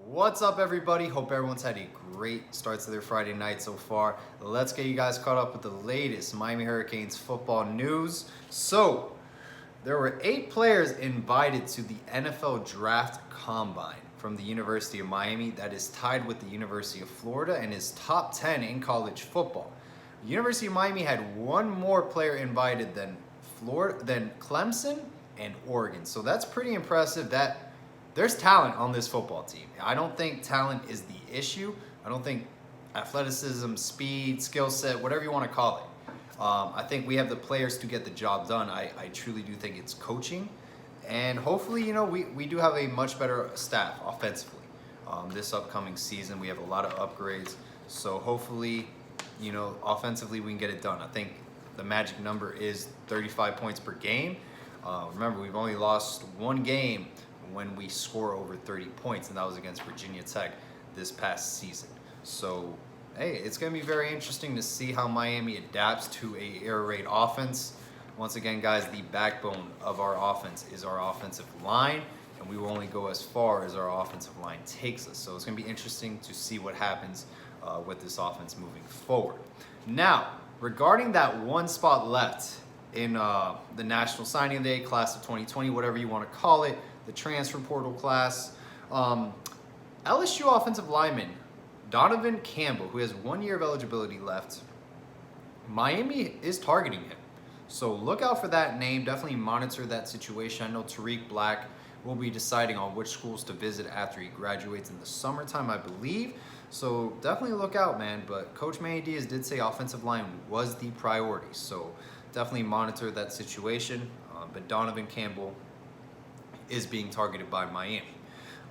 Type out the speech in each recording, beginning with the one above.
What's up, everybody? Hope everyone's had a great start to their Friday night so far. Let's get you guys caught up with the latest Miami Hurricanes football news. So, there were 8 players invited to the NFL Draft Combine from the University of Miami that is tied with the University of Florida and is top 10 in college football. The University of Miami had one more player invited than Clemson and Oregon. So that's pretty impressive. There's talent on this football team. I don't think talent is the issue. I don't think athleticism, speed, skill set, whatever you want to call it. I think we have the players to get the job done. I truly do think it's coaching. And hopefully, we do have a much better staff offensively. This upcoming season, we have a lot of upgrades. So hopefully, offensively we can get it done. I think the magic number is 35 points per game. Remember, we've only lost one game when we score over 30 points, and that was against Virginia Tech this past season. So, hey, it's going to be very interesting to see how Miami adapts to a air raid offense. Once again, guys, the backbone of our offense is our offensive line, and we will only go as far as our offensive line takes us. So it's going to be interesting to see what happens with this offense moving forward. Now, regarding that one spot left in the National Signing Day, class of 2020, whatever you want to call it, the transfer portal class. LSU offensive lineman Donovan Campbell, who has 1 year of eligibility left, Miami is targeting him. So look out for that name. Definitely monitor that situation. I know Tariq Black will be deciding on which schools to visit after he graduates in the summertime, I believe. So definitely look out, man. But Coach Manny Diaz did say offensive line was the priority. So definitely monitor that situation. But Donovan Campbell is being targeted by Miami.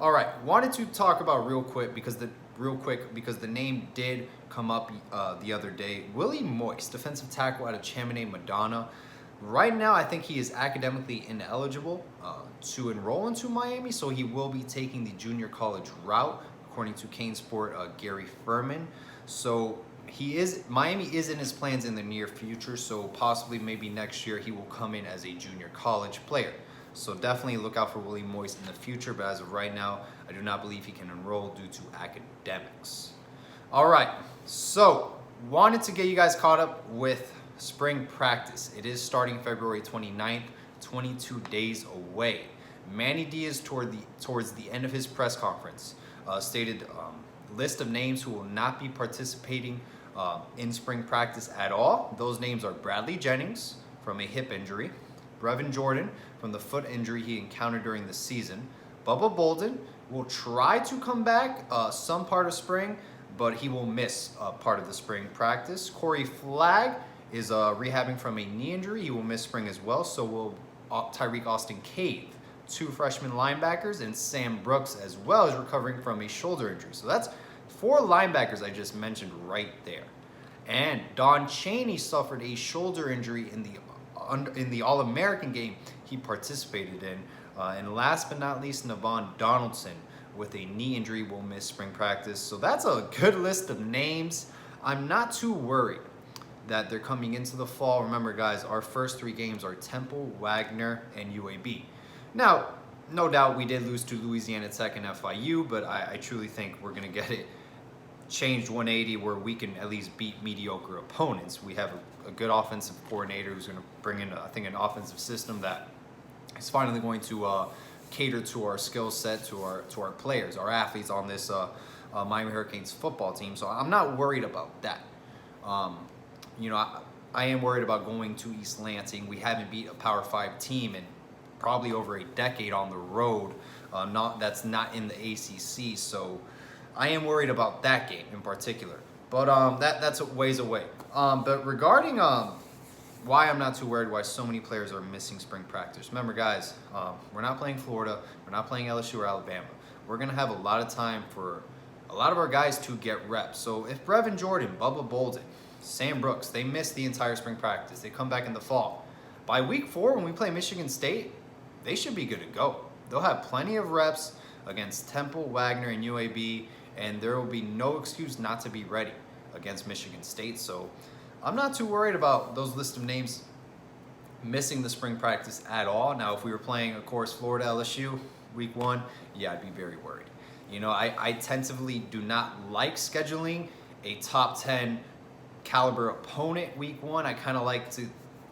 All right, wanted to talk about real quick because the name did come up the other day. Willie Moist, defensive tackle out of Chaminade Madonna. Right now, I think he is academically ineligible to enroll into Miami, so he will be taking the junior college route, according to Kane Sport Gary Furman. So Miami is in his plans in the near future, so possibly maybe next year he will come in as a junior college player. So definitely look out for Willie Moist in the future, but as of right now, I do not believe he can enroll due to academics. All right, so wanted to get you guys caught up with spring practice. It is starting February 29th, 22 days away. Manny Diaz, towards the end of his press conference, stated list of names who will not be participating in spring practice at all. Those names are Bradley Jennings from a hip injury, Brevin Jordan from the foot injury he encountered during the season. Bubba Bolden will try to come back some part of spring, but he will miss part of the spring practice. Corey Flagg is rehabbing from a knee injury. He will miss spring as well. So will Tyreek Austin Cave, 2 freshman linebackers, and Sam Brooks as well is recovering from a shoulder injury. So that's 4 linebackers I just mentioned right there. And Don Chaney suffered a shoulder injury in the All-American game he participated in. And last but not least, Navon Donaldson with a knee injury will miss spring practice. So that's a good list of names. I'm not too worried that they're coming into the fall. Remember, guys, our first 3 games are Temple, Wagner, and UAB. Now, no doubt we did lose to Louisiana Tech and FIU, but I truly think we're going to get it changed 180 where we can at least beat mediocre opponents. We have a good offensive coordinator who's going to bring in, I think, an offensive system that is finally going to cater to our skill set, to our players, our athletes on this Miami Hurricanes football team. So I'm not worried about that. I am worried about going to East Lansing. We haven't beat a Power 5 team in probably over a decade on the road. That's not in the ACC. So I am worried about that game in particular, but that's a ways away. But regarding why I'm not too worried, why so many players are missing spring practice. Remember, guys, we're not playing Florida, we're not playing LSU or Alabama. We're gonna have a lot of time for a lot of our guys to get reps. So if Brevin Jordan, Bubba Bolden, Sam Brooks, they miss the entire spring practice, they come back in the fall. By week 4, when we play Michigan State, they should be good to go. They'll have plenty of reps against Temple, Wagner, and UAB, and there will be no excuse not to be ready against Michigan State. So I'm not too worried about those list of names missing the spring practice at all. Now, if we were playing, of course, Florida, LSU, week 1, yeah, I'd be very worried. You know, I tentatively do not like scheduling a top 10 caliber opponent week 1. I kind of like to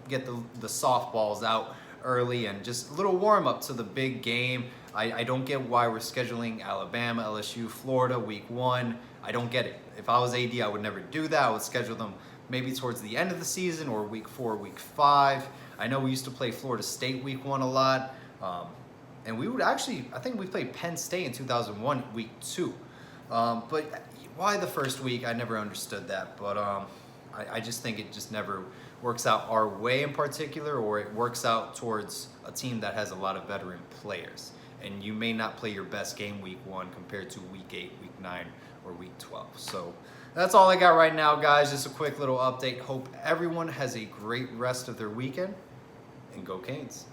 get the softballs out early and just a little warm up to the big game. I don't get why we're scheduling Alabama, LSU, Florida week 1. I don't get it. If I was AD, I would never do that. I would schedule them maybe towards the end of the season or week 4, week 5. I know we used to play Florida State week 1 a lot. And we would actually, I think we played Penn State in 2001 week 2. But why the first week? I never understood that. But I just think it just never works out our way in particular, or it works out towards a team that has a lot of veteran players. And you may not play your best game week 1 compared to week 8, week 9, or week 12. So that's all I got right now, guys. Just a quick little update. Hope everyone has a great rest of their weekend, and go Canes.